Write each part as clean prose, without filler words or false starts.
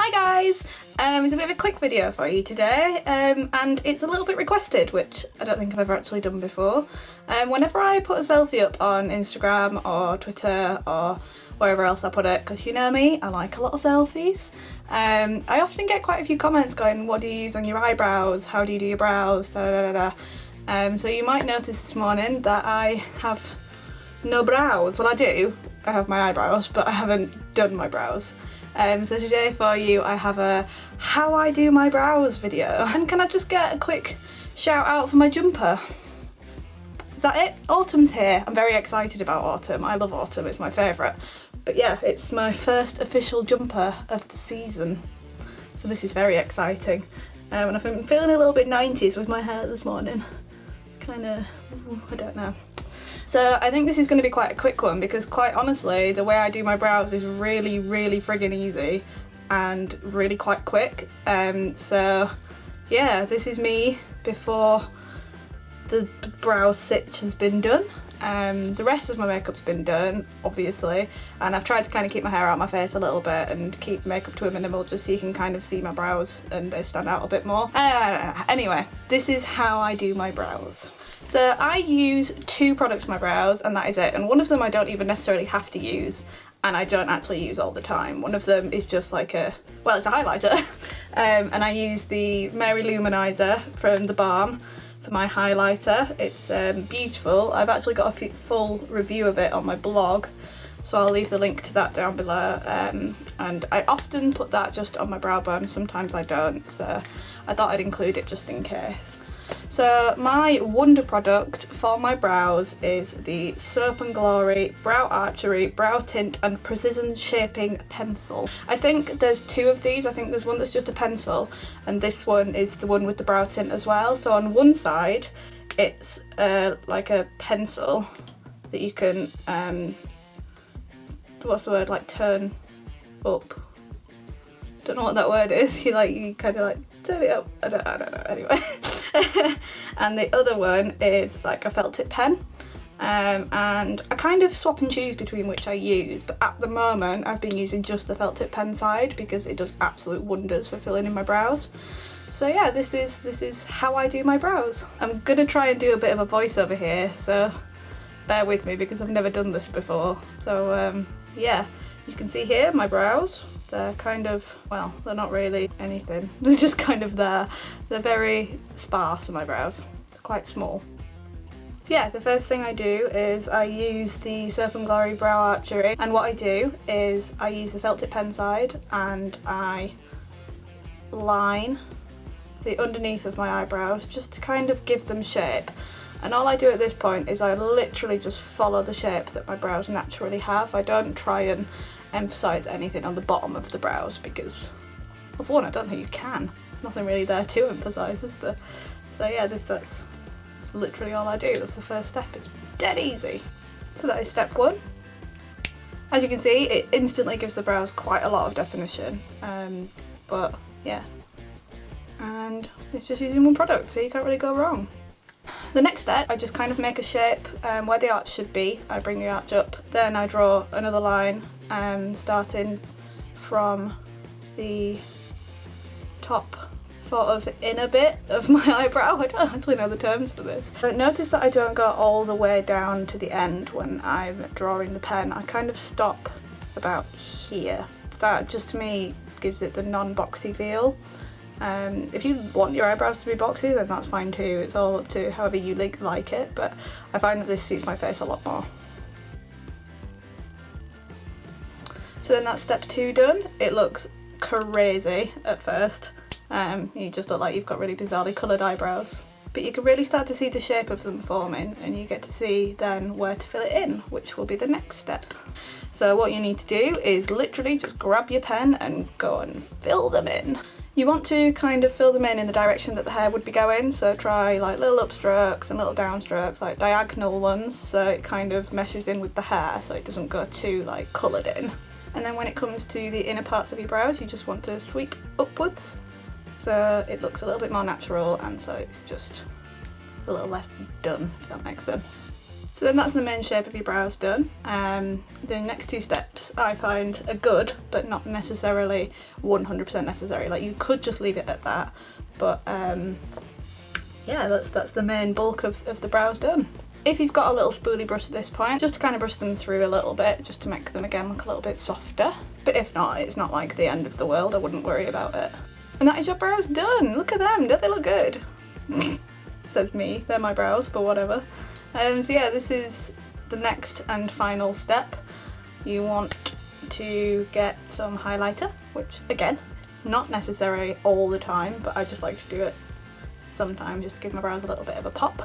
Hi guys! It's a bit of a quick video for you today, and it's a little bit requested, which I don't think I've ever actually done before. Whenever I put a selfie up on Instagram or Twitter or wherever else I put it, because you know me, I like a lot of selfies, I often get quite a few comments going, what do you use on your eyebrows? How do you do your brows? Da, da, da, da. So you might notice this morning that I have no brows. Well, I do. I have my eyebrows, but I haven't done my brows. So today for you I have a how I do my brows video. And can I just get a quick shout out for my jumper? Is that it? Autumn's here. I'm very excited about autumn. I love autumn, it's my favourite. But yeah, it's my first official jumper of the season. So this is very exciting. And I've been feeling a little bit 90s with my hair this morning. It's kind of, I don't know. So I think this is going to be quite a quick one because quite honestly the way I do my brows is really friggin' easy and really quite quick. So yeah, this is me before the brow stitch has been done. The rest of my makeup's been done obviously, and I've tried to kind of keep my hair out of my face a little bit and keep makeup to a minimal just so you can kind of see my brows and they stand out a bit more. Anyway, this is how I do my brows. So I use two products for my brows and that is it, and one of them I don't even necessarily have to use and I don't actually use all the time. One of them is just like it's a highlighter and I use the Lou-Manizer from TheBalm for my highlighter. It's beautiful. I've actually got a full review of it on my blog, so I'll leave the link to that down below, and I often put that just on my brow bone, sometimes I don't, so I thought I'd include it just in case. So my wonder product for my brows is the Soap & Glory Brow Archery Brow Tint and Precision Shaping Pencil. I think there's two of these. I think there's one that's just a pencil and this one is the one with the brow tint as well. So on one side it's like a pencil that you can, what's the word, like turn up. Don't know what that word is. You kind of like turn it up. I don't know. Anyway. And the other one is like a felt tip pen, and I kind of swap and choose between which I use, but at the moment I've been using just the felt tip pen side because it does absolute wonders for filling in my brows. So yeah, this is how I do my brows. I'm gonna try and do a bit of a voiceover here, so bear with me because I've never done this before. So yeah, you can see here my brows. They're kind of, well, they're not really anything. They're just kind of there. They're very sparse on my brows. They're quite small. So yeah, the first thing I do is I use the Soap & Glory Brow Archery, and what I do is I use the felt tip pen side and I line the underneath of my eyebrows just to kind of give them shape. And all I do at this point is I literally just follow the shape that my brows naturally have. I don't try and emphasise anything on the bottom of the brows because, well, for one, I don't think you can. There's nothing really there to emphasise, is there? So yeah, that's literally all I do. That's the first step. It's dead easy. So that is step one. As you can see, it instantly gives the brows quite a lot of definition. But yeah, and it's just using one product, so you can't really go wrong. The next step, I just kind of make a shape where the arch should be. I bring the arch up, then I draw another line starting from the top sort of inner bit of my eyebrow. I don't actually know the terms for this. But notice that I don't go all the way down to the end when I'm drawing the pen. I kind of stop about here. That just to me gives it the non-boxy feel. If you want your eyebrows to be boxy, then that's fine too. It's all up to however you like it, but I find that this suits my face a lot more. So then that's step two done. It looks crazy at first. You just look like you've got really bizarrely coloured eyebrows. But you can really start to see the shape of them forming, and you get to see then where to fill it in, which will be the next step. So what you need to do is literally just grab your pen and go and fill them in. You want to kind of fill them in the direction that the hair would be going, so try like little upstrokes and little downstrokes, like diagonal ones, so it kind of meshes in with the hair so it doesn't go too like coloured in. And then when it comes to the inner parts of your brows, you just want to sweep upwards so it looks a little bit more natural and so it's just a little less done, if that makes sense. So then that's the main shape of your brows done. The next 2 steps I find are good, but not necessarily 100% necessary. Like, you could just leave it at that, but yeah, that's the main bulk of the brows done. If you've got a little spoolie brush at this point, just to kind of brush them through a little bit, just to make them again look a little bit softer. But if not, it's not like the end of the world, I wouldn't worry about it. And that is your brows done. Look at them, don't they look good? Says me, they're my brows, but whatever. So yeah, this is the next and final step. You want to get some highlighter, which again, not necessary all the time, but I just like to do it sometimes just to give my brows a little bit of a pop.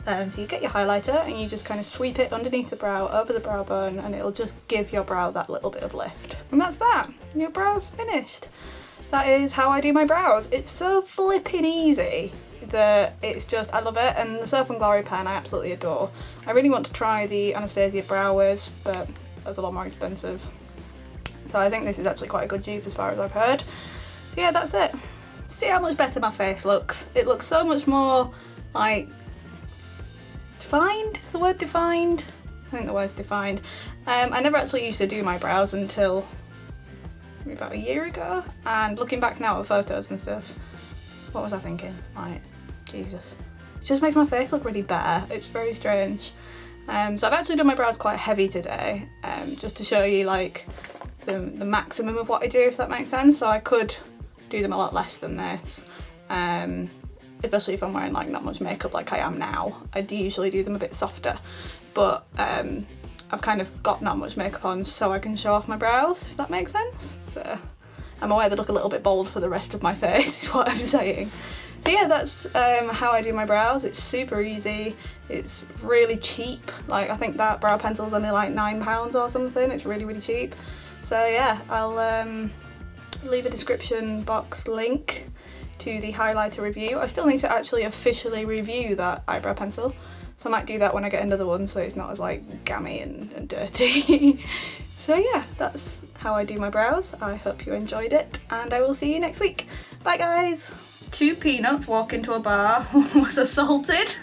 So you get your highlighter and you just kind of sweep it underneath the brow, over the brow bone, and it'll just give your brow that little bit of lift. And that's that, your brow's finished. That is how I do my brows. It's so flipping easy that it's just, I love it. And the Soap and Glory pen I absolutely adore. I really want to try the Anastasia brow wiz, but that's a lot more expensive. So I think this is actually quite a good dupe as far as I've heard. So yeah, that's it. See how much better my face looks? It looks so much more like defined. Is the word defined? I think the word's defined. I never actually used to do my brows until maybe about a year ago, and looking back now at photos and stuff, what was I thinking? Like, Jesus. It just makes my face look really bare. It's very strange. So I've actually done my brows quite heavy today, just to show you like the maximum of what I do, if that makes sense. So I could do them a lot less than this, especially if I'm wearing like not much makeup like I am now. I'd usually do them a bit softer, but I've kind of got not much makeup on so I can show off my brows, if that makes sense. So I'm aware they look a little bit bold for the rest of my face, is what I'm saying. So yeah, that's how I do my brows. It's super easy. It's really cheap. Like, I think that brow pencil's only like £9 or something. It's really, really cheap. So yeah, I'll leave a description box link to the highlighter review. I still need to actually officially review that eyebrow pencil, so I might do that when I get another one so it's not as like gammy and dirty. So yeah, that's how I do my brows. I hope you enjoyed it, and I will see you next week. Bye guys! 2 peanuts walk into a bar, one was assaulted.